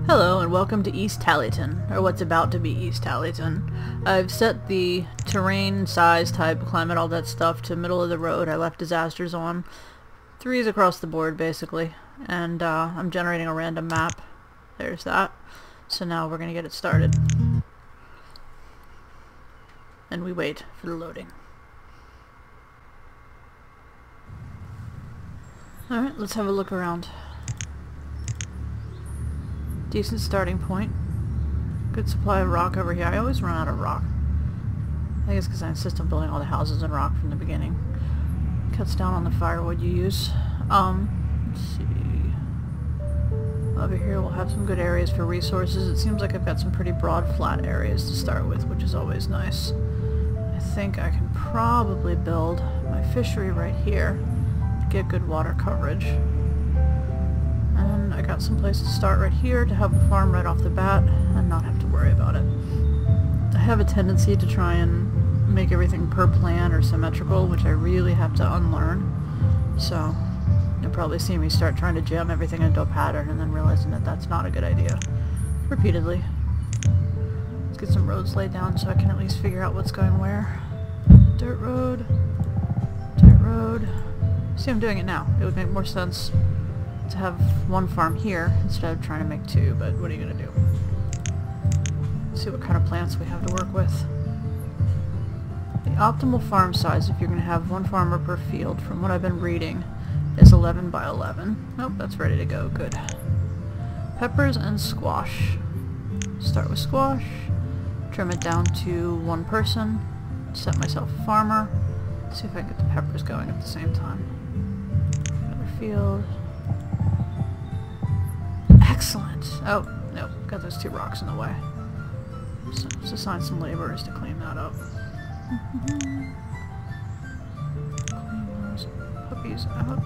Hello and welcome to East Taliton, or what's about to be East Taliton. I've set the terrain, size, type, climate, all that stuff to middle of the road. I left disasters on. 3s across the board basically. And I'm generating a random map. There's that. So now we're going to get it started. And we wait for the loading. Alright, let's have a look around. Decent starting point. Good supply of rock over here. I always run out of rock. I think it's because I insist on building all the houses in rock from the beginning. Cuts down on the firewood you use. Let's see. Over here we'll have some good areas for resources. It seems like I've got some pretty broad, flat areas to start with, which is always nice. I think I can probably build my fishery right here to get good water coverage. I got some place to start right here to have a farm right off the bat and not have to worry about it. I have a tendency to try and make everything per plan or symmetrical, which I really have to unlearn. So you'll probably see me start trying to jam everything into a pattern and then realizing that that's not a good idea. Repeatedly. Let's get some roads laid down so I can at least figure out what's going where. Dirt road. Dirt road. See, I'm doing it now. It would make more sense to have one farm here instead of trying to make 2, but what are you gonna do? Let's see what kind of plants we have to work with. The optimal farm size, if you're gonna have one farmer per field, from what I've been reading, is 11 by 11. Nope, that's ready to go. Good. Peppers and squash. Start with squash, trim it down to 1 person, set myself a farmer, see if I can get the peppers going at the same time. Another field. Excellent! Oh, no, got those 2 rocks in the way. So let's assign some laborers to clean that up. Clean those puppies out.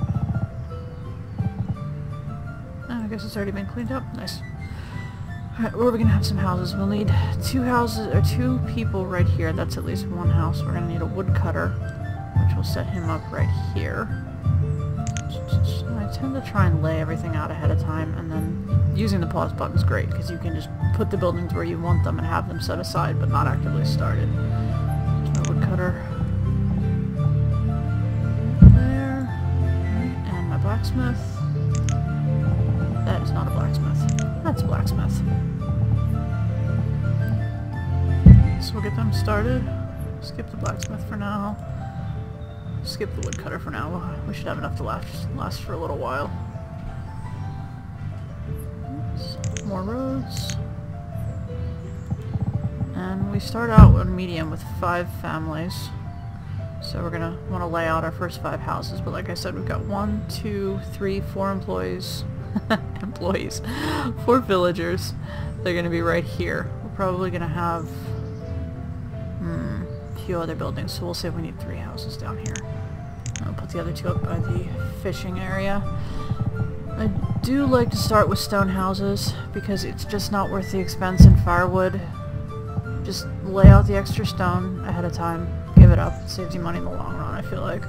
Oh, I guess it's already been cleaned up. Nice. Alright, where are we gonna have some houses? We'll need 2 houses, or 2 people right here. That's at least 1 house. We're gonna need a woodcutter, which will set him up right here. I tend to try and lay everything out ahead of time, and then using the pause button is great because you can just put the buildings where you want them and have them set aside but not actively started. There's my woodcutter. There. And my blacksmith. That is not a blacksmith. That's a blacksmith. So we'll get them started. Skip the blacksmith for now. Skip the woodcutter for now. We should have enough to last for a little while. More roads. And we start out on medium with 5 families. So we're gonna want to lay out our first 5 houses. But like I said, we've got 1, 2, 3, 4 employees. 4 villagers. They're gonna be right here. We're probably gonna have a few other buildings, so we'll say we need 3 houses down here. I'll put the other 2 up by the fishing area. I do like to start with stone houses because it's just not worth the expense in firewood. Just lay out the extra stone ahead of time, give it up, it saves you money in the long run, I feel like.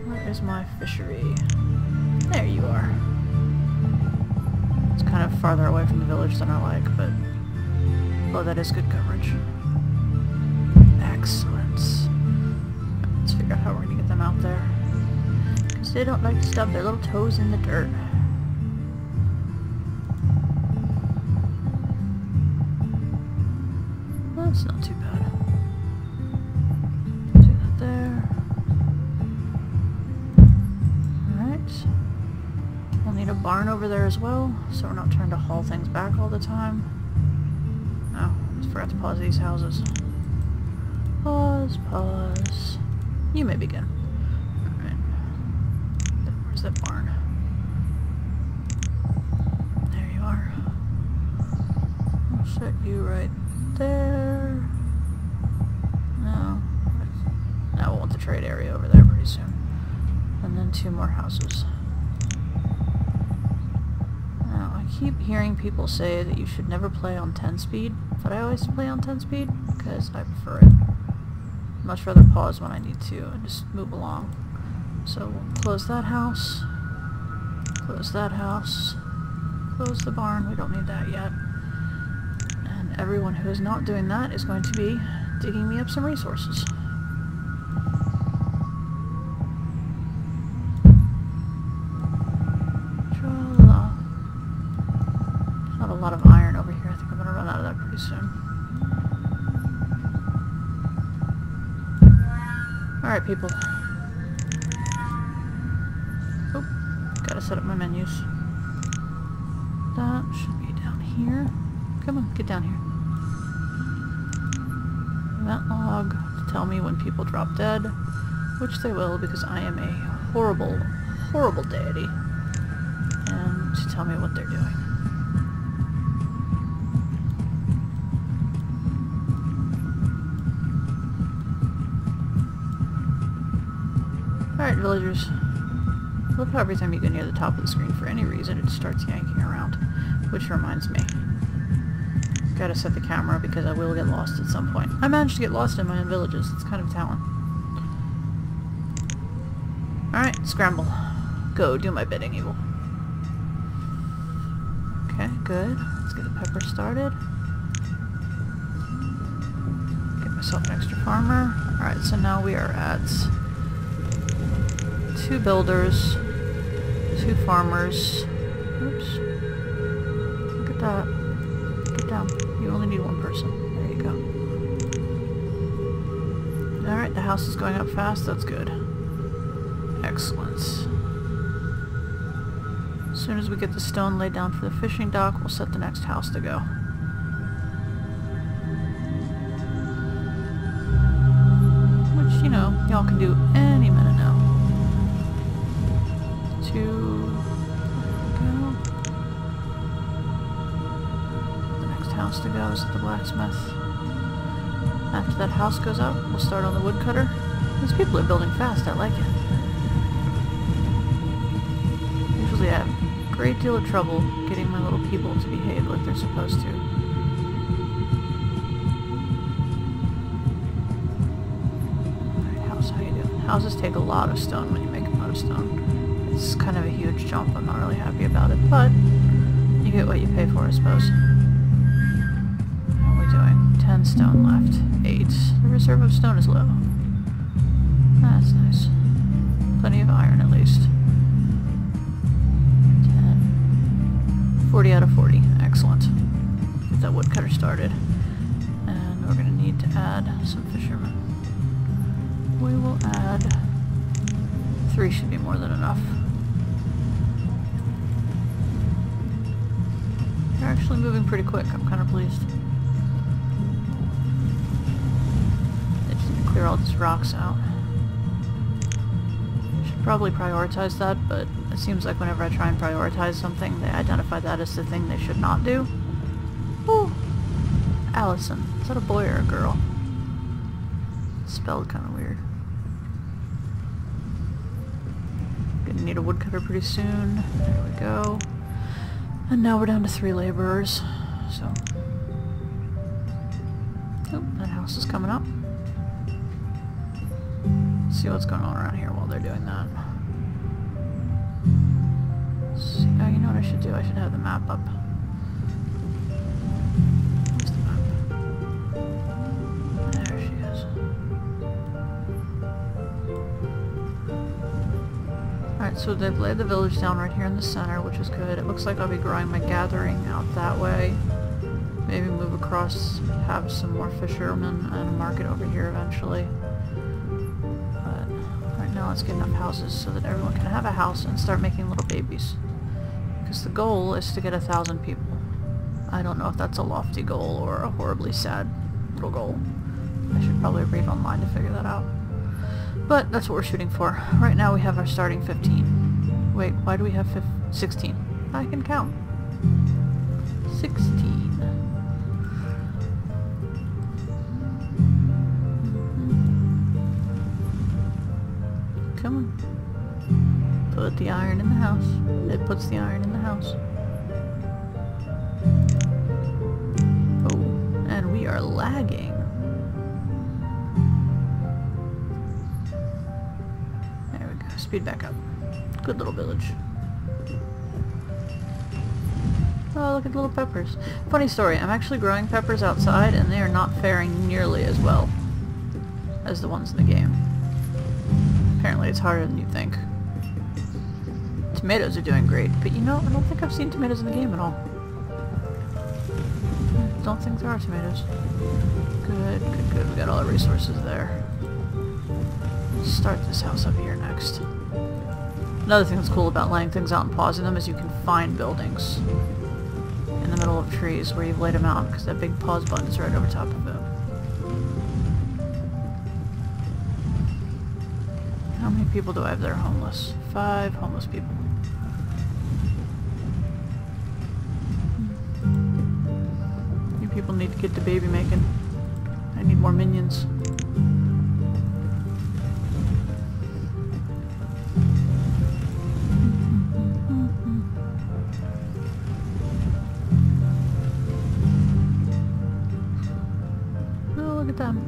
Where is my fishery? There you are. It's kind of farther away from the village than I like, but oh, that is good coverage. Excellent. Let's figure out how we're going to get them out there. Because they don't like to stub their little toes in the dirt. That's not too bad. Do that there. Alright. We'll need a barn over there as well, so we're not trying to haul things back all the time. Oh, just forgot to pause these houses. Pause, pause. You may begin. Alright. Where's that barn? There you are. I'll set you right there. No. Now we'll want the trade area over there pretty soon. And then 2 more houses. Now, I keep hearing people say that you should never play on 10 speed, but I always play on 10 speed because I prefer it. Much rather pause when I need to and just move along. So we'll close that house, Close the barn, we don't need that yet. And everyone who is not doing that is going to be digging me up some resources. Tra-la. Not a lot of iron over here. I think I'm going to run out of that pretty soon. Alright, people. Oh, gotta set up my menus. That should be down here. Come on, get down here. Event log to tell me when people drop dead, which they will because I am a horrible, horrible deity, and to tell me what they're doing. Alright, villagers. I love how every time you get near the top of the screen, for any reason, it starts yanking around. Which reminds me. Gotta set the camera because I will get lost at some point. I managed to get lost in my own villages. It's kind of talent. Alright, scramble. Go, do my bidding, evil. Okay, good. Let's get the pepper started. Get myself an extra farmer. Alright, so now we are at 2 builders, 2 farmers. Oops. Look at that. Get down. You only need 1 person. There you go. Alright, the house is going up fast. That's good. Excellent. As soon as we get the stone laid down for the fishing dock, we'll set the next house to go. Which, you know, y'all can do any minute now. 2... house to go is at the blacksmith. After that house goes up, we'll start on the woodcutter. These people are building fast, I like it. Usually I have a great deal of trouble getting my little people to behave like they're supposed to. Alright, house, how you doing? Houses take a lot of stone when you make them out of stone. It's kind of a huge jump, I'm not really happy about it, but you get what you pay for, I suppose. 10 stone left. 8. The reserve of stone is low. That's nice. Plenty of iron at least. 10. 40 out of 40. Excellent. Get that woodcutter started. And we're going to need to add some fishermen. We will add... 3 should be more than enough. They're actually moving pretty quick. I'm kind of pleased. Clear all these rocks out. Should probably prioritize that, but it seems like whenever I try and prioritize something, they identify that as the thing they should not do. Ooh! Allison. Is that a boy or a girl? It's spelled kind of weird. Gonna need a woodcutter pretty soon. There we go. And now we're down to 3 laborers. So... oh, that house is coming up. See what's going on around here while they're doing that. See, oh, you know what I should do? I should have the map up. Where's the map? There she is. Alright, so they've laid the village down right here in the center, which is good. It looks like I'll be growing my gathering out that way. Maybe move across, have some more fishermen and a market over here eventually. Now let's get enough houses so that everyone can have a house and start making little babies. Because the goal is to get 1,000 people. I don't know if that's a lofty goal or a horribly sad little goal. I should probably read online to figure that out. But that's what we're shooting for. Right now we have our starting 15. Wait, why do we have 16? I can count. 16. Come on. Put the iron in the house. It puts the iron in the house. Oh, and we are lagging. There we go. Speed back up. Good little village. Oh, look at the little peppers. Funny story, I'm actually growing peppers outside and they are not faring nearly as well as the ones in the game. Apparently it's harder than you think. Tomatoes are doing great, but you know, I don't think I've seen tomatoes in the game at all. I don't think there are tomatoes. Good, good, good. We got all the resources there. Let's start this house up here next. Another thing that's cool about laying things out and pausing them is you can find buildings in the middle of trees where you've laid them out, because that big pause button is right over top of it. How many people do I have that are homeless? 5 homeless people. You people need to get to baby making. I need more minions. Oh, look at them.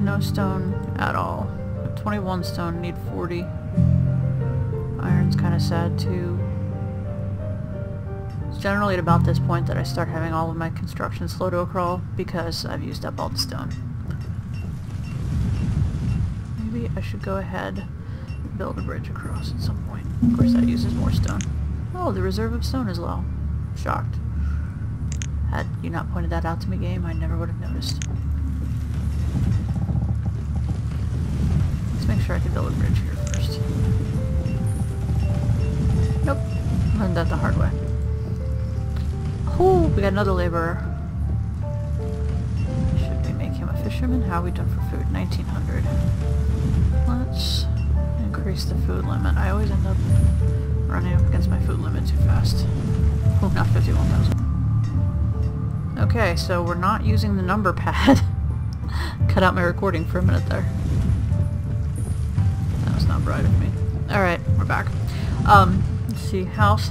No stone at all. 21 stone, need 40. Iron's kind of sad too. It's generally at about this point that I start having all of my construction slow to a crawl because I've used up all the stone. Maybe I should go ahead and build a bridge across at some point. Of course that uses more stone. Oh, the reserve of stone is low. Shocked. Had you not pointed that out to me, game, I never would have noticed. Let's make sure I can build a bridge here first. Nope. Learned that the hard way. Oh, we got another laborer. Should we make him a fisherman? How are we done for food? 1900. Let's increase the food limit. I always end up running up against my food limit too fast. Oh, not 51,000. Okay, so we're not using the number pad. Cut out my recording for a minute there. That was not bright of me. Alright, we're back. Let's see. House.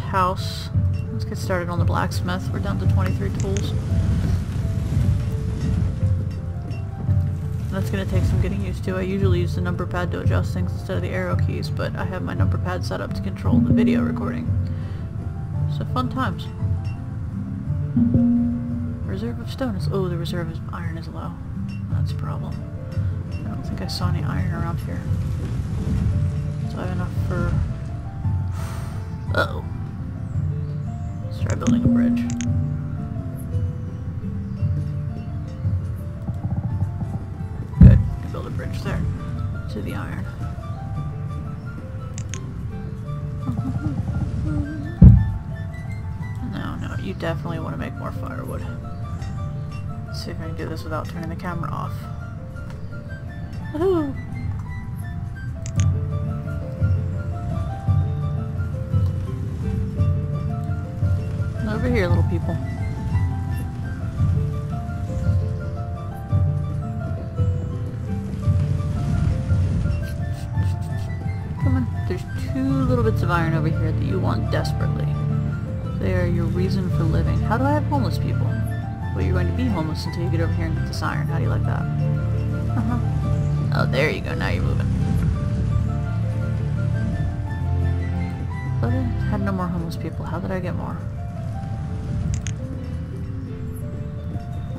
Let's get started on the blacksmith. We're down to 23 tools. That's going to take some getting used to. I usually use the number pad to adjust things instead of the arrow keys, but I have my number pad set up to control the video recording. So fun times. Reserve of stone is... Oh, the reserve of iron is low. That's a problem. I don't think I saw any iron around here. So I have enough for... Uh-oh. Let's try building a bridge. Good. I can build a bridge there. To the iron. No, you definitely want to make more firewood. Let's see if I can do this without turning the camera off. Woohoo! Over here, little people. Come on. There's 2 little bits of iron over here that you want desperately. They are your reason for living. How do I have homeless people? Well, you're going to be homeless until you get over here and get this iron. How do you like that? Oh, there you go. Now you're moving. But I had no more homeless people. How did I get more?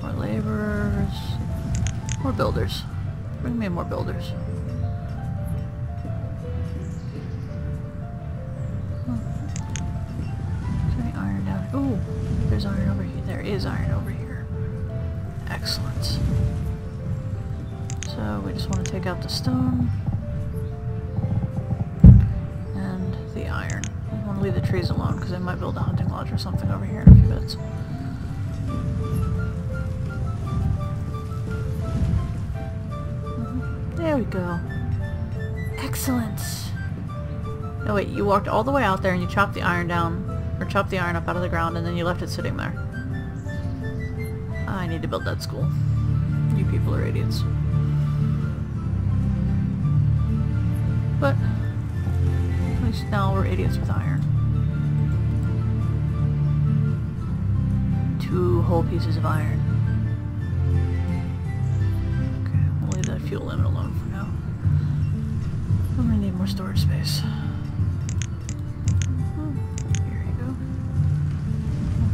More laborers. More builders. Bring me more builders. Is there any iron down here? Ooh, there's iron over here. There is iron over here. Excellent. So we just want to take out the stone and the iron. We want to leave the trees alone because I might build a hunting lodge or something over here in a few bits. There we go. Excellent. No wait, you walked all the way out there and you chopped the iron down, or chopped the iron up out of the ground and then you left it sitting there. I need to build that school. You people are idiots. But at least now we're idiots with iron. 2 whole pieces of iron. Okay, we'll leave that fuel limit alone for now. I'm gonna need more storage space. Here you go.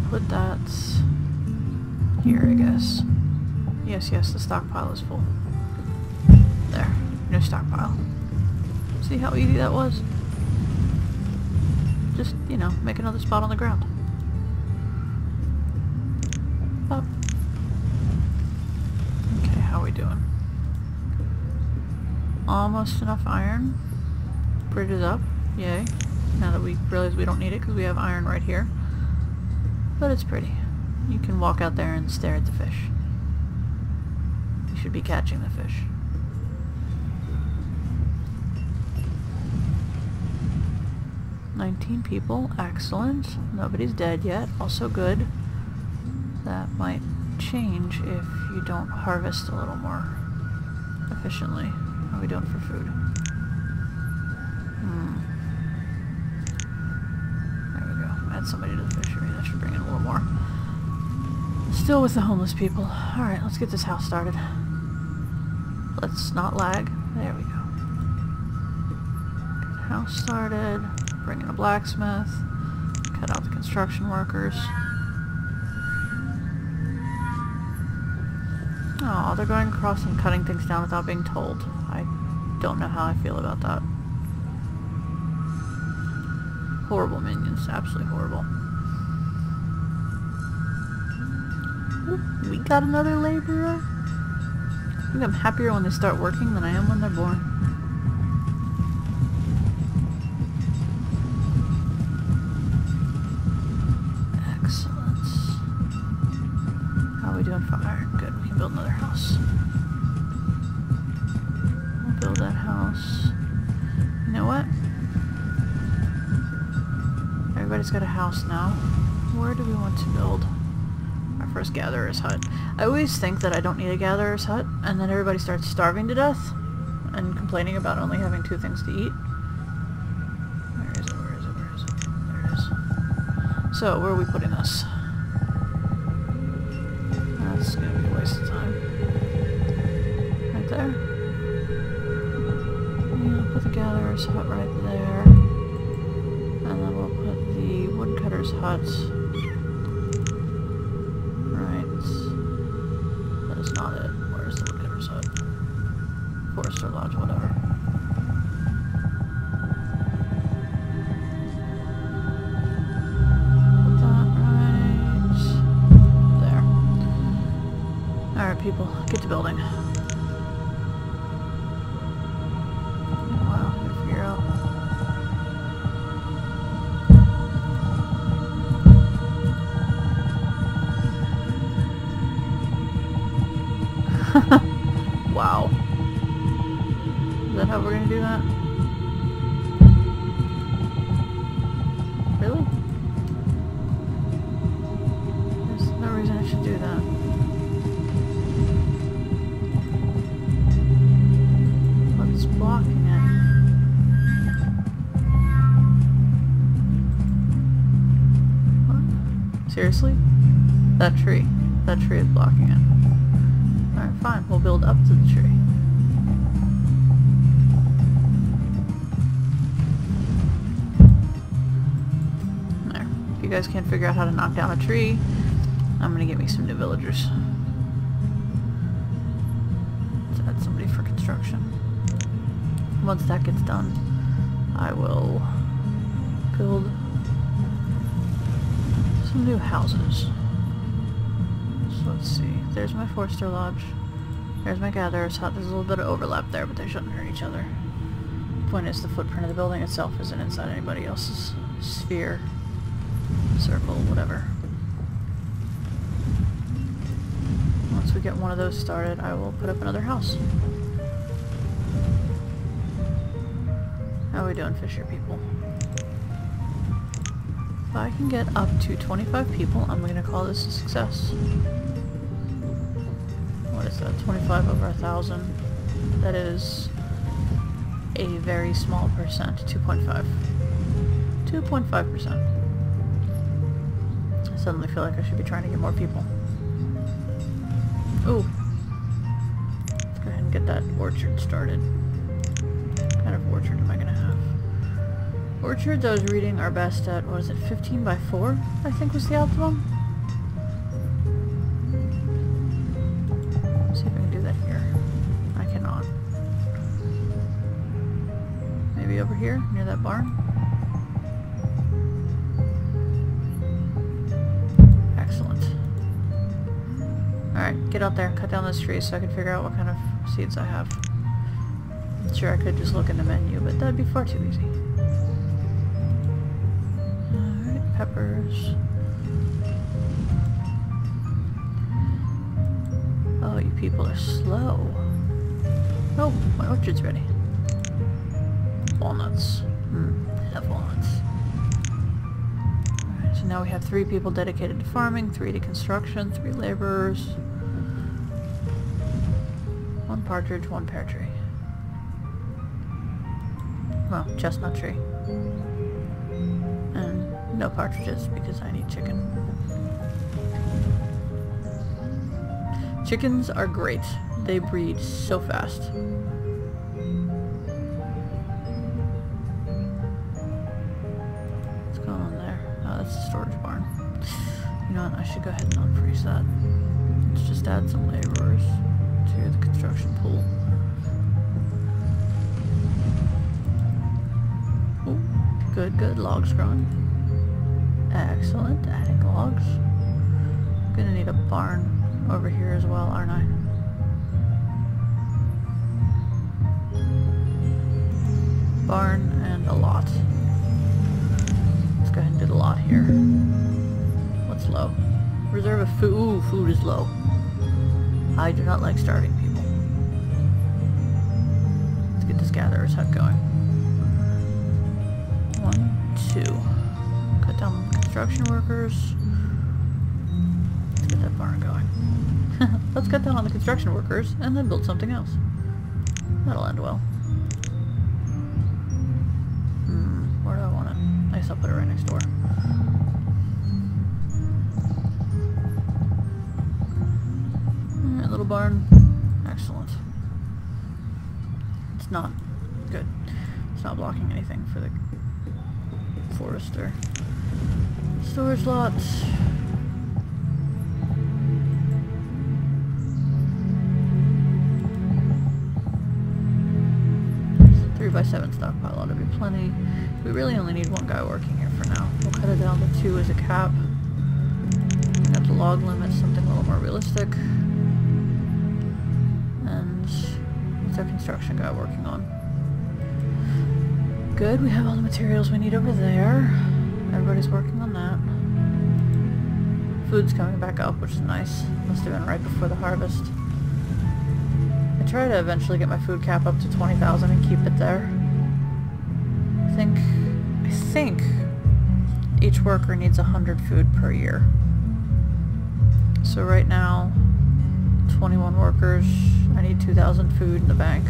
put that here, I guess. Yes, yes, the stockpile is full. There. No stockpile. See how easy that was? Just, you know, make another spot on the ground. Up. Okay, how are we doing? Almost enough iron. Bridge is up. Yay. Now that we realize we don't need it because we have iron right here. But it's pretty. You can walk out there and stare at the fish. You should be catching the fish. "19 people. Excellent. Nobody's dead yet. Also good. That might change if you don't harvest a little more efficiently. How are we doing for food? There we go. Add somebody to the fishery. That should bring in a little more. Still with the homeless people. Alright, let's get this house started. Let's not lag. There we go. Get the house started. Bring in a blacksmith. Cut out the construction workers. Oh, they're going across and cutting things down without being told. I don't know how I feel about that. Horrible minions. Absolutely horrible. Ooh, we got another laborer. I think I'm happier when they start working than I am when they're born. Excellent. How are we doing for iron? Good, we can build another house. We'll build that house. You know what? Everybody's got a house now. Where do we want to build our first gatherer's hut? I always think that I don't need a gatherer's hut, and then everybody starts starving to death and complaining about only having 2 things to eat. Where is it? Where is it? Where is it? There it is. So, where are we putting this? That's gonna be a waste of time. Right there. Yeah, put the gatherer's hut right there. And then we'll put the woodcutter's hut right. That is not it. Where's the woodcutter's hut? Forester lodge, whatever. Put that right there. Alright people, get to building. Wow, gotta figure out. Wow. Is that how we're gonna do that? Really? There's no reason I should do that. What's blocking it? What? Seriously? That tree. That tree is blocking it. Alright, fine. We'll build up to the tree. There. If you guys can't figure out how to knock down a tree, I'm gonna get me some new villagers. Let's add somebody for construction. Once that gets done, I will build some new houses. So let's see. There's my Forester Lodge. There's my Gatherer's Hut. There's a little bit of overlap there, but they shouldn't hurt each other. The point is, the footprint of the building itself isn't inside anybody else's sphere, circle, whatever. Once we get one of those started, I will put up another house. How are we doing, Fisher people? If I can get up to 25 people, I'm going to call this a success. What is that? 25 over 1,000. That is a very small percent. 2.5. 2.5%. I suddenly feel like I should be trying to get more people. Ooh. Let's go ahead and get that orchard started. What kind of orchard am I going to have? Orchards I was reading are best at, what is it, 15 by 4, I think was the optimum? cannot. Maybe over here, near that barn? Excellent. Alright, get out there, cut down this tree so I can figure out what kind of seeds I have. Sure, I could just look in the menu, but that'd be far too easy. Alright, peppers. Oh, you people are slow. Oh, my orchard's ready. Walnuts. I love walnuts. Alright, so now we have 3 people dedicated to farming, 3 to construction, 3 laborers. 1 partridge, 1 pear tree. Well, chestnut tree. And no partridges because I need chicken. Chickens are great. They breed so fast. What's going on there? Oh, that's the storage barn. You know what? I should go ahead and unfreeze that. Let's just add some laborers to the construction pool. Ooh, good, good. Logs growing. Excellent. Adding logs. I'm gonna need a barn over here as well, aren't I? Barn and a lot. Let's go ahead and do the lot here. What's low? Reserve of food. Ooh, food is low. I do not like starving people. Let's get this gatherer's hut going. 1, 2. Cut down construction workers. Let's get that barn going. Let's cut down on the construction workers and then build something else. That'll end well. Where do I want it? I guess I'll put it right next door. Alright, little barn. Excellent. It's not good. It's not blocking anything for the forester. Storage lots. 3x7 stockpile ought to be plenty. We really only need 1 guy working here for now. We'll cut it down to 2 as a cap. Bring up the log limit, something a little more realistic. And what's our construction guy working on? Good, we have all the materials we need over there. Everybody's working on that. Food's coming back up, which is nice. Must have been right before the harvest. I try to eventually get my food cap up to 20,000 and keep it there. I think each worker needs 100 food per year. So right now, 21 workers, I need 2,000 food in the bank.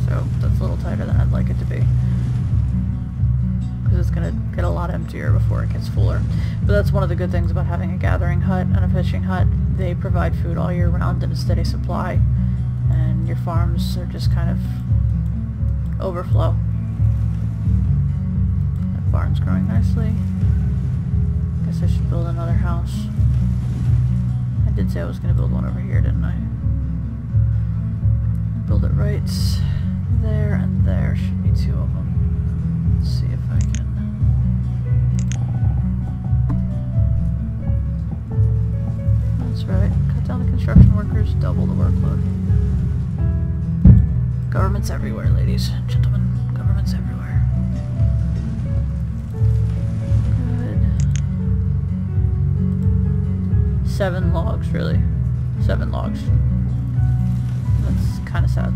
So that's a little tighter than I'd like it to be. Because it's going to get a lot emptier before it gets fuller. But that's one of the good things about having a gathering hut and a fishing hut. They provide food all year round in a steady supply. And your farms are just kind of overflow. That barn's growing nicely. Guess I should build another house. I did say I was going to build one over here, didn't I? Build it right there and there. Should be 2 of them. Let's see if I can. That's right. Cut down the construction workers, double the workload. Government's everywhere, ladies and gentlemen. Government's everywhere. Good. 7 logs, really. 7 logs. That's kind of sad.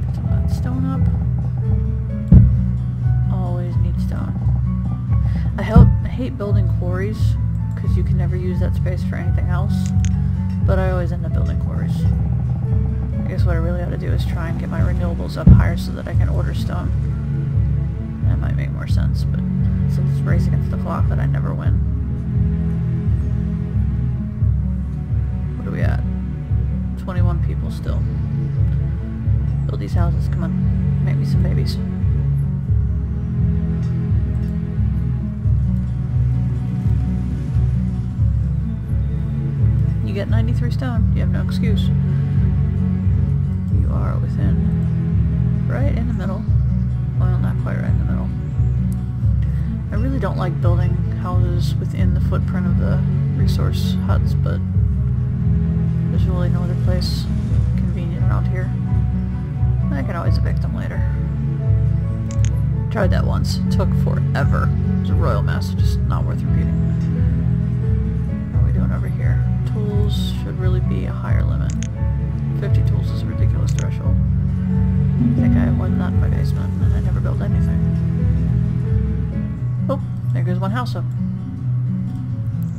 Get some of that stone up. Always need stone. I hate building quarries, because you can never use that space for anything else, but I always end up building quarries. I guess what I really ought to do is try and get my renewables up higher so that I can order stone. That might make more sense, but it's a race against the clock that I never win. What are we at? 21 people still. Build these houses, come on. Make me some babies. 3 stone. You have no excuse. You are within... right in the middle. Well, not quite right in the middle. I really don't like building houses within the footprint of the resource huts, but there's really no other place convenient around here. I can always evict them later. Tried that once. It took forever. It was a royal mess. Just not worth repeating. What are we doing over here? Tools should really be a higher limit. 50 tools is a ridiculous threshold. I think I have more than that in my basement, and I never built anything. Oh, there goes one house up.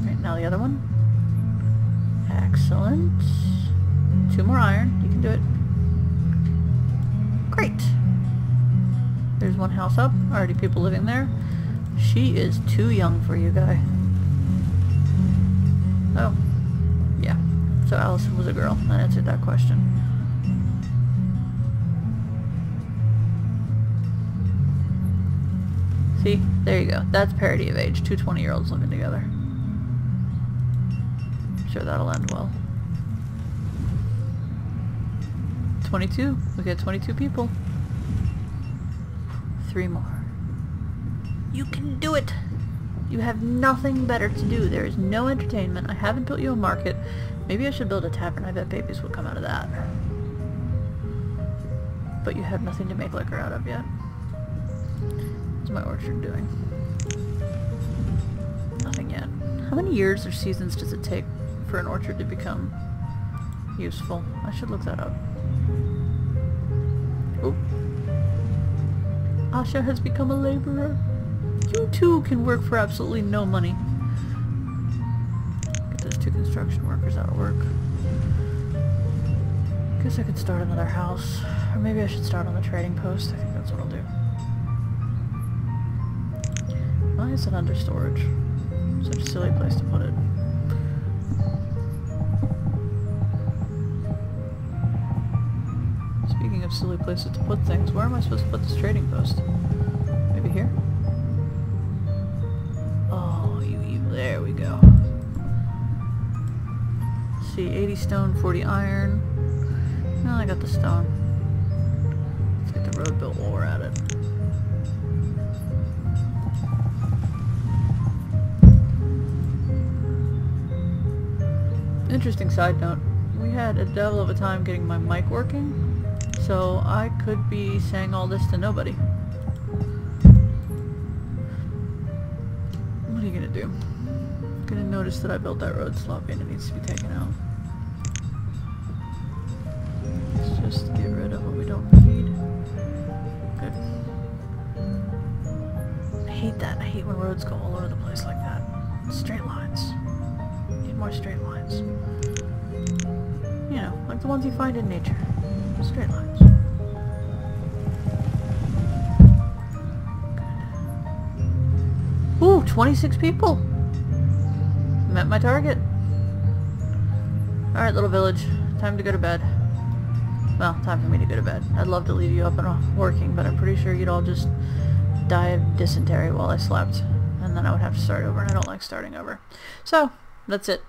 Right, now the other one. Excellent. 2 more iron. You can do it. Great. There's one house up. Already people living there. She is too young for you, guy. Oh. Yeah. So Allison was a girl. That answered that question. See? There you go. That's parity of age. 2 20-year-olds living together. I'm sure that'll end well. 22. We got 22 people. 3 more. You can do it! You have nothing better to do. There is no entertainment. I haven't built you a market. Maybe I should build a tavern. I bet babies will come out of that. But you have nothing to make liquor out of yet. What's my orchard doing? Nothing yet. How many years or seasons does it take for an orchard to become useful? I should look that up. Oh. Asha has become a laborer. You too can work for absolutely no money. Get those 2 construction workers out of work. Guess I could start another house. Or maybe I should start on the trading post. I think that's what I'll do. Why is it under storage? Such a silly place to put it. Speaking of silly places to put things, where am I supposed to put this trading post? Maybe here? Oh, there we go. Let's see, 80 stone, 40 iron. Well, I got the stone. Let's get the road built while we're at it. Interesting side note. We had a devil of a time getting my mic working. So I could be saying all this to nobody. What are you gonna do? I'm gonna notice that I built that road sloppy and it needs to be taken out. Let's just get rid of what we don't need. Good. I hate that. I hate when roads go all over the place like that. Straight lines. Need more straight lines. You know, like the ones you find in nature. Straight lines. Good. Ooh, 26 people! Met my target. Alright, little village. Time to go to bed. Well, time for me to go to bed. I'd love to leave you up and working, but I'm pretty sure you'd all just die of dysentery while I slept. And then I would have to start over, and I don't like starting over. So, that's it.